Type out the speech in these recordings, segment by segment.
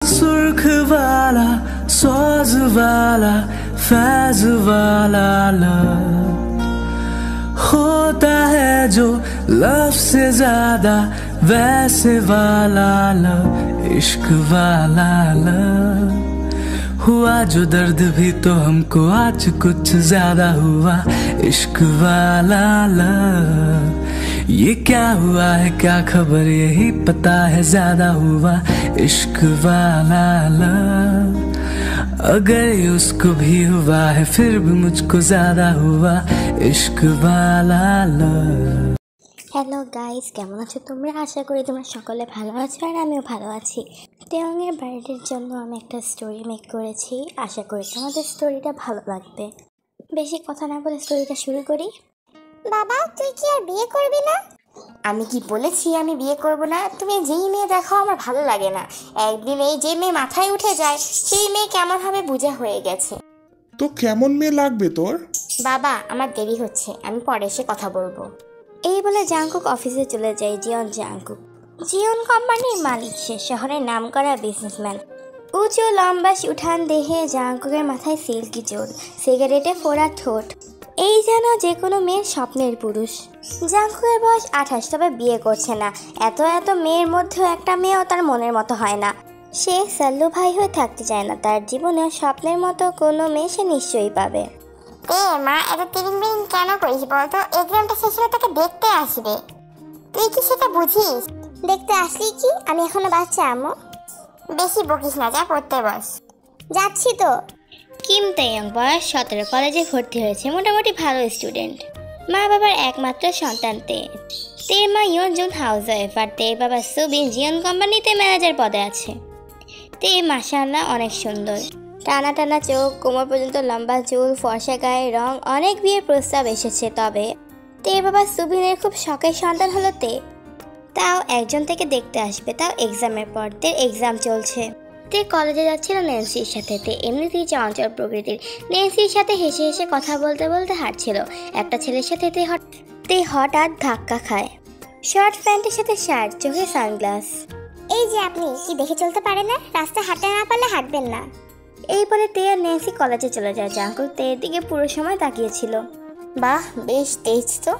सुर्ख वाला सौज वाला फैज वाला लव होता है जो लव से ज्यादा वैसे वाला लव इश्क वाला लव हुआ जो दर्द भी तो हमको आज कुछ ज्यादा हुआ इश्क वाला लव ये क्या हुआ है क्या खबर यही पता है ज्यादा हुआ इश्क वाला लव अगर ये उसको भी हुआ है फिर भी मुझको ज्यादा हुआ इश्क वाला लव। হ্যালো গাইস, কেমন আছো তোমরা? আশা করি তোমরা সকলে ভালো আছো আর আমিও ভালো আছি। তেয়ংয়ের বার্থডের জন্য আমি একটা স্টোরি মেক করেছি, আশা করি তোমাদের স্টোরিটা ভালো লাগবে। বেশি কথা না বলে স্টোরিটা শুরু করি। বাবা, তুই কি আর বিয়ে করবি না? আমি কি বলেছি আমি বিয়ে করব না? তুমি যেই মেয়ে দেখো আমার ভালো লাগে না। একদিন এই যে মেয়ে মাথায় উঠে যায় সেই মেয়ে কেমনভাবে বোঝা হয়ে গেছে। তো কেমন মেয়ে লাগবে তোর? বাবা, আমার দেরি হচ্ছে, আমি পরে এসে কথা বলবো। এই বলে জাংকুক অফিসে চলে যায়। জিয়ন জাংকুক জিয়ন কোম্পানির মালিক, সে শহরের নামকরা বিজনেসম্যান। উঁচু লম্বা উঠান দেহে জাংকুকের মাথায় সিল্কি চুল, সিগারেটে ফোড়া ঠোঁট, এই যেন যে কোনো মেয়ের স্বপ্নের পুরুষ। জাংকুকের বয়স 28, তবে বিয়ে করছে না। এত এত মেয়ের মধ্যেও একটা মেয়েও তার মনের মতো হয় না। সে সাল্লু ভাই হয়ে থাকতে চায় না। তার জীবনে স্বপ্নের মতো কোনো মেয়ে সে নিশ্চয়ই পাবে। মা, এত তিরিং কেন করিস বলতো? এক্সামটা শেষ হলে তোকে দেখতে আসবে, তুই কি সেটা বুঝিস? দেখতে আসলি কি? আমি এখনো বাচ্চা আম্মু। বেশি বকিস না, যা পড়তে বস। যাচ্ছি তো। কিম তেয়ং বয়স 17, কলেজে ভর্তি হয়েছে, মোটামুটি ভালো স্টুডেন্ট। মা বাবার একমাত্র সন্তান তে। তের মা ইয়ন জুন হাউস ওয়াইফ আর তের বাবা সুবিন জিয়ন কোম্পানিতে ম্যানেজার পদে আছে। তে মাশাআল্লাহ অনেক সুন্দর, টানা টানা চোখ, কোমর পর্যন্ত লম্বা চুল, ফর্সা গায়ের রং। অনেক বিয়ের প্রস্তাব এসেছে, তবে তের বাবা সুবিনের খুব শখের সন্তান হলো তে। তাও একজন থেকে দেখতে আসবে, তাও এক্সামের পর। তের এক্সাম চলছে। তে কলেজে যাচ্ছিল ন্যান্সির সাথে। তে এমনিতেই চঞ্চল প্রকৃতির। ন্যান্সির সাথে হেসে হেসে কথা বলতে বলতে হাঁটছিল। একটা ছেলের সাথে তে হঠাৎ ধাক্কা খায়। শর্ট প্যান্টের সাথে শার্ট, চোখে সানগ্লাস। এই যে আপনি কি দেখে চলতে পারেন না? রাস্তা হাঁটতে না পারলে হাঁটবেন না। এই বলে তে আর ন্যান্সি কলেজে চলে যায়। জাংকুক তের দিকে পুরো সময় তাকিয়েছিল। বাহ, বেশ তেজ তো।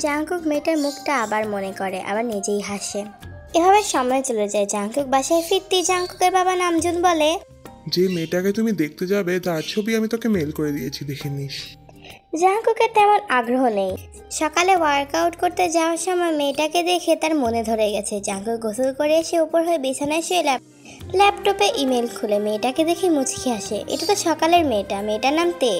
জাংকুক মেয়েটার মুখটা আবার মনে করে, আবার নিজেই হাসে। এভাবে সময় চলে যায়। জাংকুক বাসায় ফিরতেই জাংকুকের বাবা নামজুন বলে, যে মেয়েটাকে তুমি দেখতে যাবে তার ছবি আমি তোকে মেল করে দিয়েছি, দেখে নিস। জাংকুকের তেমন আগ্রহ নেই। সকালে ওয়ার্কআউট করতে যাওয়ার সময় মেয়েটাকে দেখে তার মনে ধরে গেছে। জাংকুক গোসল করে এসে উপর হয়ে বিছানায় শুয়ে ল্যাপটপে ইমেল খুলে মেয়েটাকে দেখে মুচকি হাসে। এটা তো সকালের মেয়েটার নাম তে।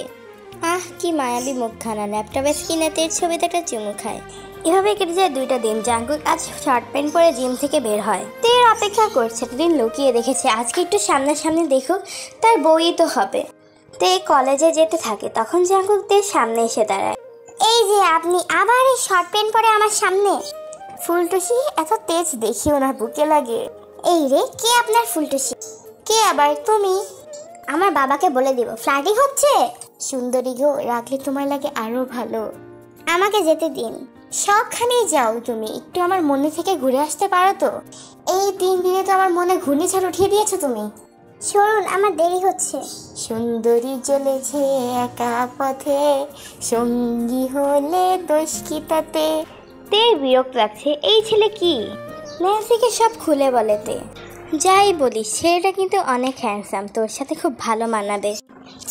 আহ, কি মায়াবী মুখখানা। ল্যাপটপের স্ক্রিনে তের ছবিতে একটা চুমু খায়। এভাবে কেটে যায় 2টা দিন। জাংকুক আজ শর্ট প্যান্ট পরে জিম থেকে বের হয়। তের অপেক্ষা করছে। এতদিন লুকিয়ে দেখেছে, আজকে একটু সামনাসামনি দেখুক, তার বই তো হবে। তে কলেজে যেতে থাকে, তখন জাংকুক তের সামনে এসে দাঁড়ায়। এই যে আপনি আবার এই শর্ট প্যান্ট পরে আমার সামনে? ফুলটুসি, এত তেজ দেখিও না, বুকে লাগে। এই রে, কে আপনার ফুলটুসি? কে আবার? তুমি? আমার বাবাকে বলে দিব ফ্লার্টিং হচ্ছে। সুন্দরী গো, রাখলে তোমার লাগে আরো ভালো। আমাকে যেতে দিন। সবখানেই যাও তুমি, একটু আমার মনে থেকে ঘুরে আসতে পারো তো? এই 3 দিনে তো আমার মনে ঘূর্ণিঝড় উঠিয়ে দিয়েছো তুমি। সরুন, আমার দেরি হচ্ছে। সুন্দরী চলেছে একা পথে, সঙ্গী হলে দোষ কি তাতে? তে বিরক্ত লাগছে। এই ছেলে কি? ন্যান্সিকে সব খুলে বলে তে। যাই বলিস, ছেলেটা কিন্তু অনেক হ্যান্ডসাম, তোর সাথে খুব ভালো মানাবে।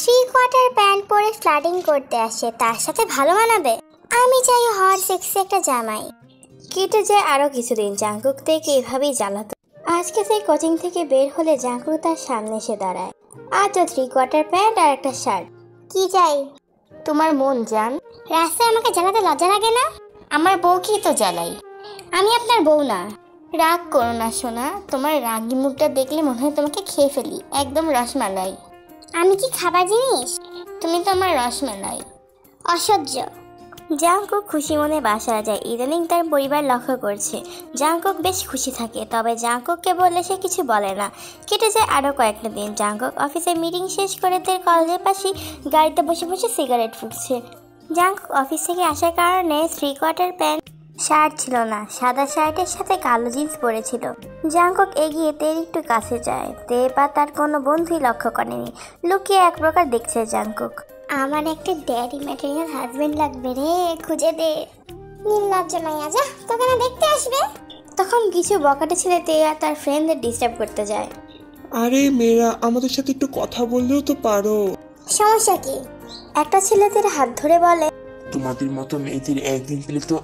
3/4 প্যান্ট পরে ফ্লার্টিং করতে আসে, তার সাথে ভালো মানাবে? আমি চাই হট সেক্সি একটা জামাই। কেটে যায় আরো কিছুদিন। জাংকুক থেকে এভাবেই জ্বালাতো। আজকে সেই কোচিং থেকে বের হলে জাংকুক তার সামনে এসে দাঁড়ায়। আর তো 3/4 প্যান্ট আর একটা শার্ট। কি চাই? তোমার মন জান। রাস্তায় আমাকে জ্বালাতে লজ্জা লাগে না? আমার বউকেই তো জ্বালাই। আমি আপনার বউ না। রাগ করো না সোনা, তোমার রাগি মুখটা দেখলে মনে হয় তোমাকে খেয়ে ফেলি, একদম রসমালাই। আমি কি খাবার জিনিস? তুমি তো আমার রসমালাই। অসহ্য। জাংকুক খুশি মনে বাসায় যায়। ইদানিং তার পরিবার লক্ষ্য করছে। জাংকুক বেশ খুশি থাকে, তবে জাংকুককে বললে সে কিছু বলে না। কেটে যায় আরো কয়েকটা দিন। জাংকুক অফিসে মিটিং শেষ করে তার কলেজের পাশে গাড়িতে বসে বসে সিগারেট ফুটছে। জাংকুক অফিস থেকে আসার কারণে 3/4 প্যান্ট শার্ট ছিল না, সাদা শার্টের সাথে কালো জিন্স পরেছিল। জাঙ্কুক এগিয়ে তের একটু কাছে যায়। তে বা তার কোনো বন্ধুই লক্ষ্য করেনি। লুকিয়ে এক প্রকার দেখছে জাঙ্কুক। আমার একটা ড্যাডি ম্যাটেরিয়াল হাজবেন্ড লাগবে রে, খুঁজে দে। নির্লজ্জ মাইয়া, যা, তোকে না দেখতে আসবে। তখন কিছু বকাটে ছেলে তে আর তার ফ্রেন্ডদের ডিস্টার্ব করতে যায়। আরে মেয়েরা, আমাদের সাথে একটু কথা বললেও তো পারো। সমস্যা কি? একটা ছেলেদের হাত ধরে বলে, তোমাদের মতো মেয়েদের একদিন পেলে তো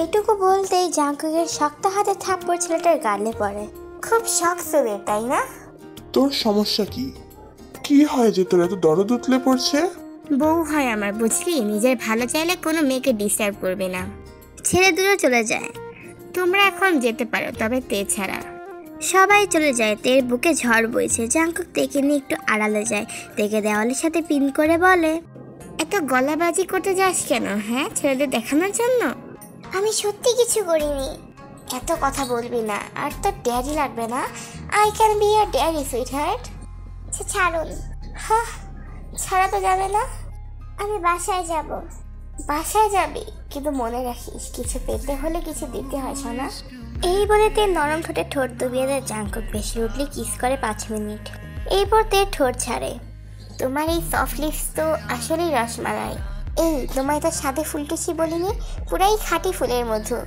এইটুকু বলতেই জাঙ্কুকের শক্ত হাতে থাপ্পড় ছেলেটার গালে পড়ে। খুব শখ সুদের, তাই না? তোর সমস্যা কি? কি হয় যে তোর এত দরদ উতলে পড়ছে? বউ হয় আমার, বুঝলি? নিজের ভালো চাইলে কোনো মেয়েকে ডিস্টার্ব করবে না। ছেলে দুটো চলে যায়। তোমরা এখন যেতে পারো, তবে তে ছাড়া। সবাই চলে যায়। তের বুকে ঝড় বইছে। জাঙ্কুক তেকে নিয়ে একটু আড়ালে যায়। তেকে দেওয়ালের সাথে পিন করে বলে, এত গলাবাজি করতে যাস কেন? হ্যাঁ, ছেলেদের দেখানোর জন্য? আমি সত্যি কিছু করিনি। এত কথা বলবি না। আর তোর ড্যাডি লাগবে না। I can be year daddy, sweet heart. ছাড়ুন। হ্যাঁ, ছাড়া তো যাবে না। আমি বাসায় যাব। বাসায় যাবি? কিন্তু মনে রাখিস, কিছু পেতে হলে কিছু দিতে হয়, সোনা। এই বলে তে নরম ঠোঁটে ঠোঁট ডুবিয়ে দেয় জাঙ্কুক। বেশি উঠলে কিস করে 5 মিনিট। এরপর তে ঠোঁট ছাড়ে। তোমার এই সফট লিপস তো আসলেই রসমালাই। এই, তোমায় তো সাথে ফুলটুসি বলিনি, পুরাই খাঁটি ফুলের মধু।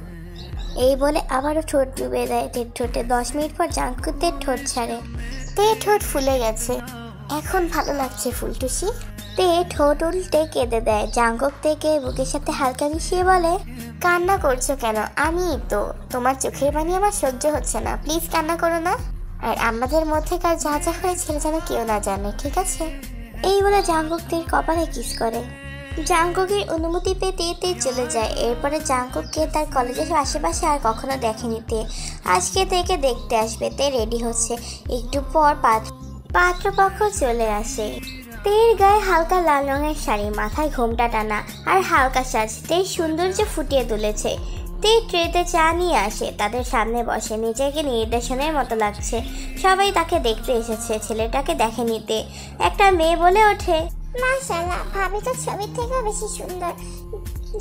এই বলে আবারও ঠোঁট ডুবিয়ে দেয় তের ঠোঁটে। 10 মিনিট পর জাঙ্কুক তের ঠোঁট ছাড়ে। তে ঠোঁট ফুলে গেছে। এখন ভালো লাগছে ফুলটুসি। তে ঠোঁট উল্টে কেঁদে দেয়। জাঙ্কুক তেকে বুকের সাথে হালকা মিশিয়ে বলে, কান্না করছো কেন? আমি তো, তোমার চোখের পানি আমার সহ্য হচ্ছে না। প্লিজ কান্না করো না। আর আমাদের মধ্যেকার যা যা হয়েছিল যেন কেউ না জানে, ঠিক আছে? এই বলে জাঙ্কুক তের কপালে কিস করে। জাঙ্কুকের অনুমতি পেতে তে চলে যায়। এরপরে জাঙ্কুককে তার কলেজের আশেপাশে আর কখনো দেখেনি তে। আজকে তেকে দেখতে আসবে। তে রেডি হচ্ছে। একটু পর পাত্রপক্ষ চলে আসে। তের গায়ে হালকা লাল রঙের শাড়ি, মাথায় ঘোমটা টানা আর হালকা সাজ তের সৌন্দর্য ফুটিয়ে তুলেছে। তে ট্রেতে চা নিয়ে আসে। তাদের সামনে বসে। নিজেকে নির্দেশনের মতো লাগছে। সবাই তাকে দেখতে এসেছে। ছেলেটাকে দেখে নিতে একটা মেয়ে বলে ওঠে, মাশাআল্লাহ, ভাবি তো ছবির থেকেও বেশি সুন্দর।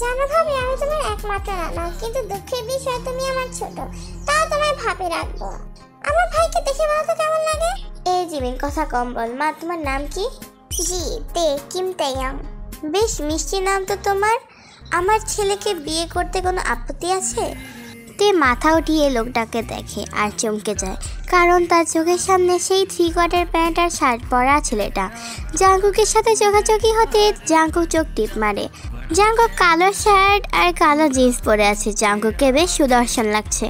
জানো ভাবি, আমি তোমার একমাত্র নানা, কিন্তু দুঃখের বিষয় তুমি আমার ছোট। তাও তোমায় ভাবি রাখবো। আমার ভাইকে দেখে বলো তো কেমন লাগে? এই জিমিন, কথা কম বল। মা, তোমার নাম কি? জি, তে, কিম তাইয়াং। বেশ মিষ্টি নাম তো তোমার। আমার ছেলেকে বিয়ে করতে কোনো আপত্তি আছে? তে মাথা উঠিয়ে লোকটাকে দেখে আর চমকে যায়, কারণ তার চোখের সামনে সেই 3/4 প্যান্ট আর শার্ট পরা ছেলেটা। জাঙ্কুকের সাথে চোখাচোখি হতে জাঙ্কুক চোখ টিপ মারে। জাঙ্কুক কালো শার্ট আর কালো জিন্স পরে আছে। জাঙ্কুককে বেশ সুদর্শন লাগছে।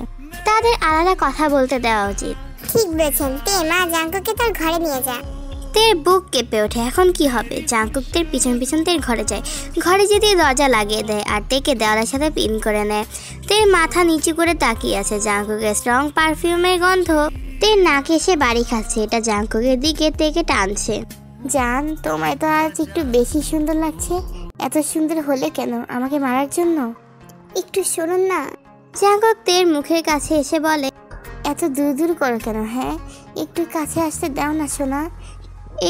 তাদের আলাদা কথা বলতে দেওয়া উচিত। ঠিক বলেছেন তে, মা জাঙ্কুককে তার ঘরে নিয়ে যা। তের বুক কেঁপে ওঠে। এখন কি হবে? জাঙ্কুক তের পিছন পিছন তের ঘরে যায়। ঘরে যেতে দরজা লাগিয়ে দেয় আর তেকে দেওয়ালের সাথে পিন করে নেয়। তের মাথা নিচু করে তাকিয়ে আছে। জাঙ্কুকের স্ট্রং পারফিউমের গন্ধ তের নাকে এসে বাড়ি খাচ্ছে। এটা জাঙ্কুকের দিকে তেকে টানছে। জান, তোমায় তো আজ একটু বেশি সুন্দর লাগছে। এত সুন্দর হলে কেন? আমাকে মারার জন্য? একটু শুনুন না। জাঙ্কুক তের মুখের কাছে এসে বলে, এত দূর দূর করো কেন? হ্যাঁ, একটু কাছে আসতে দাও না সোনা।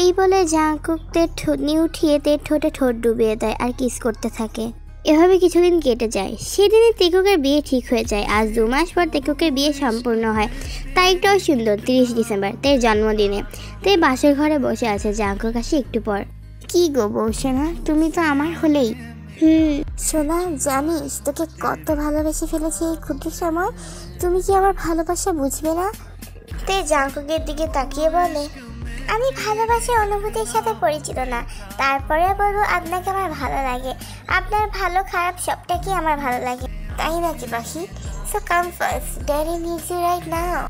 এই বলে জাঙ্কুক তের ঠোঁট নিয়ে উঠিয়ে তের ঠোঁটে ঠোঁট ডুবিয়ে দেয় আর কিস করতে থাকে। এভাবে কিছুদিন কেটে যায়। সেদিনই তেকুকের বিয়ে ঠিক হয়ে যায়। আজ 2 মাস পর তেকুকের বিয়ে সম্পূর্ণ হয়। তারিখটাও সুন্দর, 30 ডিসেম্বর, তের জন্মদিনে। তে বাসর ঘরে বসে আছে। জাঙ্কুক আসে একটু পর। কি গো বউ সোনা, তুমি তো আমার হলেই। সোনা, জানিস তোকে কত ভালোবেসে ফেলেছি এই ক্ষুদ্র সময়। তুমি কি আমার ভালোবাসা বুঝবে না? তে জাঙ্কুকের দিকে তাকিয়ে বলে, আমি ভালোবাসার অনুভূতির সাথে পরিচিত না, তারপরে বলবো আপনাকে আমার ভালো লাগে। আপনার ভালো খারাপ সবটাকে আমার ভালো লাগে, তাই নাকি পাখি? So come first, daddy needs you right now.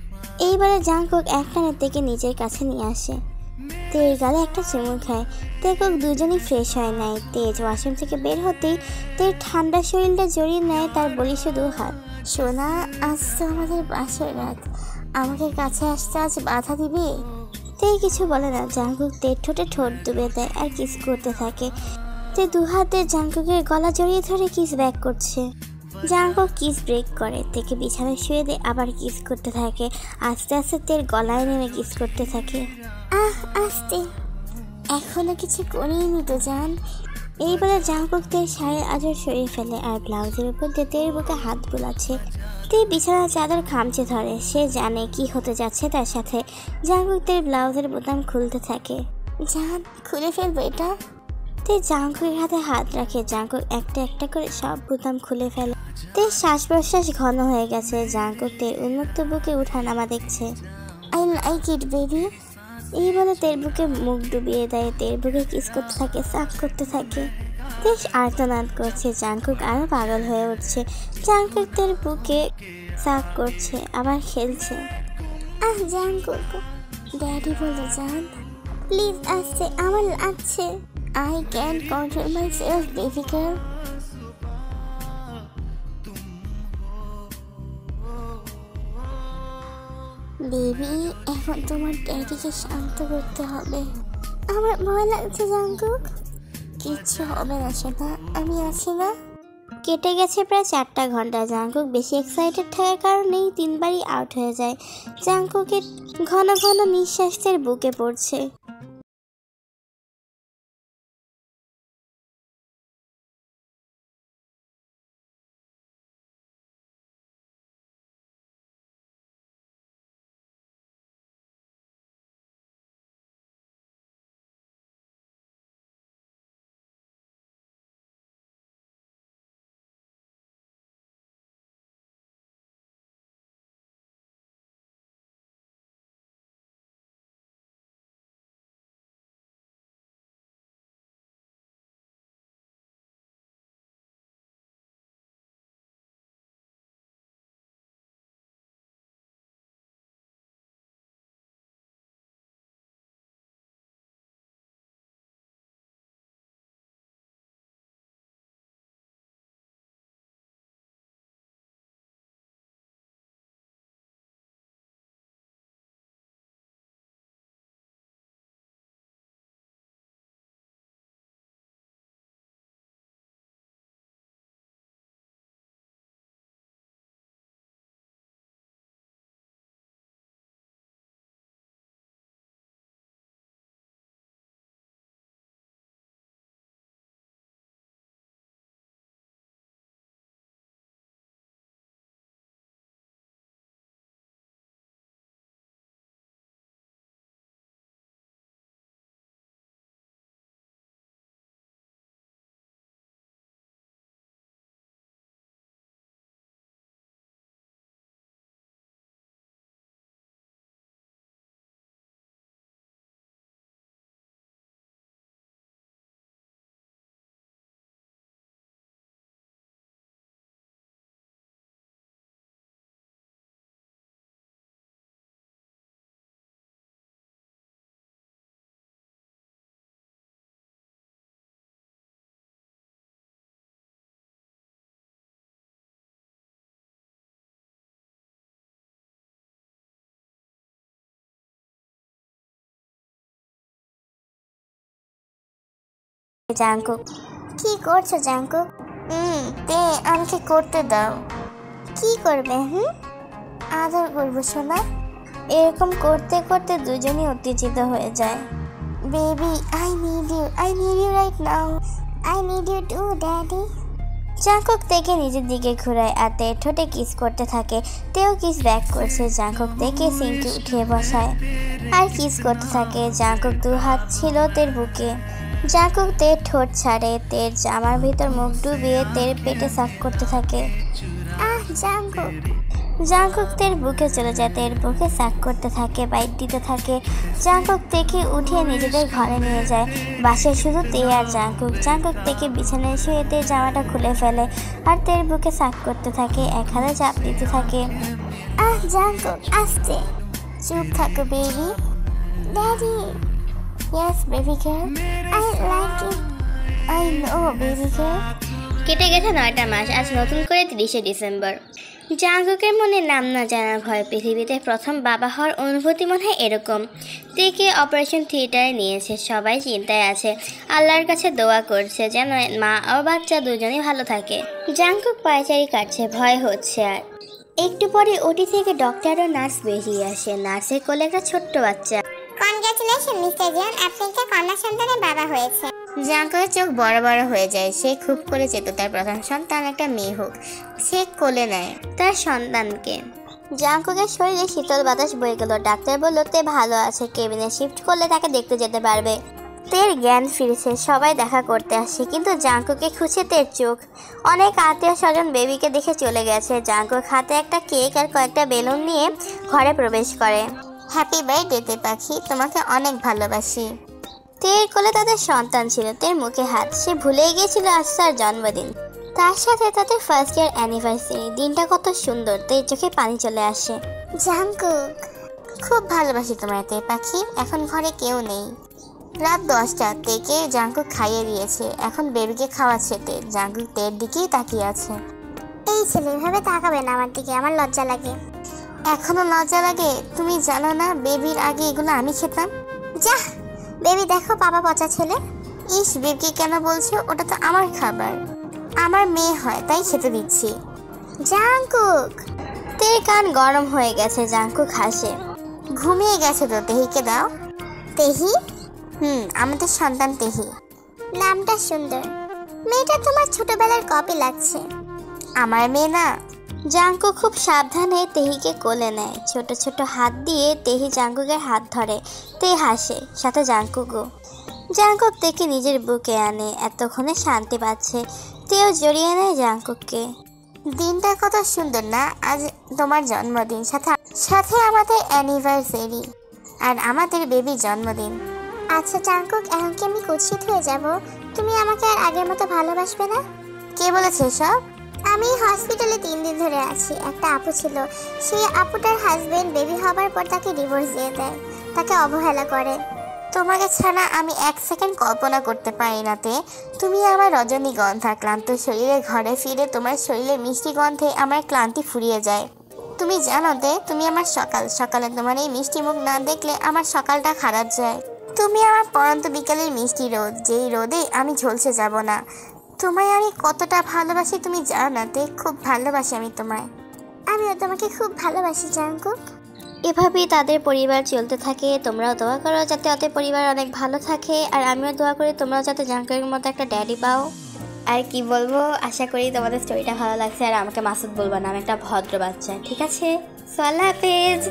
এইবারে জাঙ্কুক একটানে তেকে নিজের কাছে নিয়ে আসে। তের গালে একটা চুমু খায়। তেকুক দুজনই ফ্রেশ হয় নাই। তেজ ওয়াশরুম থেকে বের হতেই তের ঠান্ডা শরীরটা জড়িয়ে নেয় তার বলিষ্ঠ 2 হাত। সোনা, আজ তো আমাদের বাসর রাত, আমাকে কাছে আসতে আজ বাধা দিবে? তে কিছু বলে না। জাঙ্কুক তের ঠোঁটে ঠোঁট ডুবে দেয় আর কিস করতে থাকে। তে 2 হাতে জাঙ্কুকের গলা জড়িয়ে ধরে কিস ব্যাক করছে। জাঙ্কুক কিস ব্রেক করে। তেকে বিছানায় শুয়ে দিয়ে আবার কিস করতে থাকে। আস্তে আস্তে তের গলায় নেমে কিস করতে থাকে। আস্তে, এখনো কিছু করিনি তো জান। এই বলে জাঙ্কুক তের শাড়ির আঁচল সরিয়ে ফেলে আর ব্লাউজের উপর দিয়ে তের বুকে হাত বুলাচ্ছে। তে বিছানার চাদর খামচে ধরে, সে জানে কি হতে যাচ্ছে তার সাথে। জাঙ্কুক তের ব্লাউজের বোতাম খুলতে থাকে। জান, খুলে ফেলবো এটা। তে জাঙ্কুকের হাতে হাত রাখে। জাঙ্কুক একটা একটা করে সব বোতাম খুলে ফেলে। তের শ্বাস প্রশ্বাস ঘন হয়ে গেছে। জাঙ্কুক তের উন্মুক্ত বুকে উঠানামা দেখছে। I like it baby. এই বলে তের বুকে মুখ ডুবিয়ে দেয়, তের বুকে কিস করতে থাকে, সাফ করতে থাকে। বেশ আর্তনাদ করছে। জাঙ্কুক আরো পাগল হয়ে উঠছে। জাঙ্কুক তের বুকে সাফ করছে, আবার খেলছে। জাঙ্কুক, ড্যাডি বলে যান প্লিজ আসছে, আমার লাগছে। I can control my self baby girl. Baby, এখন তোমার ড্যাডিকে শান্ত করতে হবে। আমার ভয় লাগছে জাঙ্কুক। কিচ্ছু হবে না সেটা, আমি আছি না। কেটে গেছে প্রায় 4টা ঘন্টা। জাঙ্কুক বেশি এক্সাইটেড থাকার কারণেই 3বারই আউট হয়ে যায়। জাঙ্কুকের ঘন ঘন নিঃশ্বাসের বুকে পড়ছে। জাঙ্কুক, কি করছো জাঙ্কুক? তে আমাকে করতে দাও। কি করবে? আদর করবো সোনা। এরকম করতে করতে দুজনই উত্তেজিত হয়ে যায়। Baby, I need you right now. I need you to daddy. Jungkook তেকে নিজের দিকে ঘুরায় আর তের ঠোঁটে কিস করতে থাকে। তেও কিস ব্যাক করছে। জাঙ্কুক তেকে সিঙ্কে উঠিয়ে বসায় আর কিস করতে থাকে। জাঙ্কুক 2 হাত ছিল তের বুকে। জাঙ্কুক তের ঠোঁট ছাড়ে, তের জামার ভিতর মুখ ডুবিয়ে তের পেটে সাফ করতে থাকে। জাঙ্কুক তের বুকে চলে যায়, তের বুকে সাফ করতে থাকে, বাইট দিতে থাকে। জাঙ্কুক তেকে উঠিয়ে নিজেদের ঘরে নিয়ে যায়। বাসায় শুধু তে আর জাঙ্কুক। জাঙ্কুক তেকে বিছানায় শুয়ে তের জামাটা খুলে ফেলে আর তের বুকে সাফ করতে থাকে, এক হাতে চাপ দিতে থাকে। জাঙ্কুক, আস্তে, চুপ থাকো baby. Daddy, yes baby girl, I like it, I know baby girl। কেটে গেছে 9টা মাস। আজ নতুন করে 30শে ডিসেম্বর। জাঙ্কুকের মনে নাম না জানার ভয়। পৃথিবীতে প্রথম বাবা হওয়ার অনুভূতি মনে হয় এরকম। তেকে অপারেশন থিয়েটারে নিয়েছে, সবাই চিন্তায় আছে, আল্লাহর কাছে দোয়া করছে যেন মা ও বাচ্চা দুজনেই ভালো থাকে। জাঙ্কুক পায়চারি কাটছে, ভয় হচ্ছে। আর একটু পরে ওটি থেকে ডক্টর ও নার্স বেরিয়ে আসে। নার্সের কোলে একটা ছোট্ট বাচ্চা। কনগ্রাচুলেশন মিস্টার জিয়ান, আপনি একটা কন্যা সন্তানের বাবা হয়েছে। জাঙ্কুকের চোখ বড় বড় হয়ে যায়। সে খুব করে চেত তার প্রথম সন্তান একটা মেয়ে হোক। সে কোলে নেয় তার সন্তানকে। জাঙ্কুকের শরীরে শীতল বাতাস বয়ে গেল। ডাক্তার বলল তে ভালো আছে, কেবিনে শিফট করলে তাকে দেখতে যেতে পারবে। তের জ্ঞান ফিরেছে, সবাই দেখা করতে আসে, কিন্তু জাঙ্কুকে খুঁজে তের চোখ। অনেক আত্মীয় স্বজন বেবিকে দেখে চলে গেছে। জাঙ্কুক হাতে একটা কেক আর কয়েকটা বেলুন নিয়ে ঘরে প্রবেশ করে। হ্যাপি বার্থডে তে পাখি, তোমাকে অনেক ভালোবাসি। তের কোলে তাদের সন্তান ছিল, তের মুখে হাত। সে ভুলেই গিয়েছিল আজ তার জন্মদিন, তার সাথে তাদের ফার্স্ট ইয়ার অ্যানিভার্সারি। দিনটা কত সুন্দর, তের চোখে পানি চলে আসে। জাঙ্কুক, খুব ভালোবাসি তোমার তে পাখি। এখন ঘরে কেউ নেই। রাত 10টা। তেকে জাঙ্কুক খাইয়ে দিয়েছে, এখন বেবিকে খাওয়াচ্ছে তে। জাঙ্কুক তের দিকেই তাকিয়ে আছে। এই ছেলে এভাবে তাকাবে না আমার দিকে, আমার লজ্জা লাগে। এখনো লজ্জা লাগে? তুমি জানো না বেবির আগে এগুলো আমি খেতাম? যা বেবি, দেখো বাবা পচা ছেলে। ইস, বেবিকে কেন বলছো? ওটা তো আমার খাবার, আমার মেয়ে হয় তাই খেতে দিচ্ছি। জাঙ্কুক, তের কান গরম হয়ে গেছে। জাঙ্কুক হাসে। ঘুমিয়ে গেছে তো, তেহিকে দাও। তেহি? আমাদের সন্তান তেহি। নামটা সুন্দর। মেয়েটা তোমার ছোটবেলার কপি লাগছে। আমার মেয়ে না। জাঙ্কুক খুব সাবধানে তেহিকে কোলে নেয়। ছোট ছোট হাত দিয়ে তেহি জাঙ্কুকের হাত ধরে। তে হাসে, সাথে জাঙ্কুকও। জাঙ্কুক তেকে নিজের বুকে আনে। এতক্ষণে শান্তি পাচ্ছে। তেও জড়িয়ে নেয় জাঙ্কুককে। দিনটা কত সুন্দর না? আজ তোমার জন্মদিন, সাথে সাথে আমাদের অ্যানিভার্সারি আর আমাদের বেবির জন্মদিন। আচ্ছা জাঙ্কুক, এখন কি আমি কুৎসিত হয়ে যাব? তুমি আমাকে আর আগের মতো ভালোবাসবে না? কে বলেছে সব? আমি হসপিটালে 3 দিন ধরে আছি। একটা আপু ছিল, সেই আপুটার হাজবেন্ড বেবি হবার পর তাকে ডিভোর্স দিয়ে দেয়, তাকে অবহেলা করে। তোমাকে ছাড়া আমি 1 সেকেন্ড কল্পনা করতে পারি না তে। তুমি আমার রজনীগন্ধা। ক্লান্ত শরীরে ঘরে ফিরে তোমার শরীরে মিষ্টি গন্ধে আমার ক্লান্তি ফুরিয়ে যায়। তুমি জানো তে, তুমি আমার সকাল। সকালে তোমার এই মিষ্টি মুখ না দেখলে আমার সকালটা খারাপ যায়। তুমি আমার পরন্ত বিকালের মিষ্টি রোদ, যেই রোদে আমি ঝলসে যাব না। তোমায় আমি কতটা ভালোবাসি তুমি জানো না তে। খুব ভালোবাসি আমি তোমায়। আমিও তোমাকে খুব ভালোবাসি জাঙ্কুক। এভাবেই তাদের পরিবার চলতে থাকে। তোমরাও দোয়া করো যাতে ওদের পরিবার অনেক ভালো থাকে, আর আমিও দোয়া করি তোমরাও যাতে জাঙ্কুকের মতো একটা ড্যাডি পাও। আর কি বলবো, আশা করি তোমাদের স্টোরিটা ভালো লাগছে। আর আমাকে মাসুদ বলবা না, আমি একটা ভদ্র বাচ্চা, ঠিক আছে? সো আল্লাহ হাফেজ।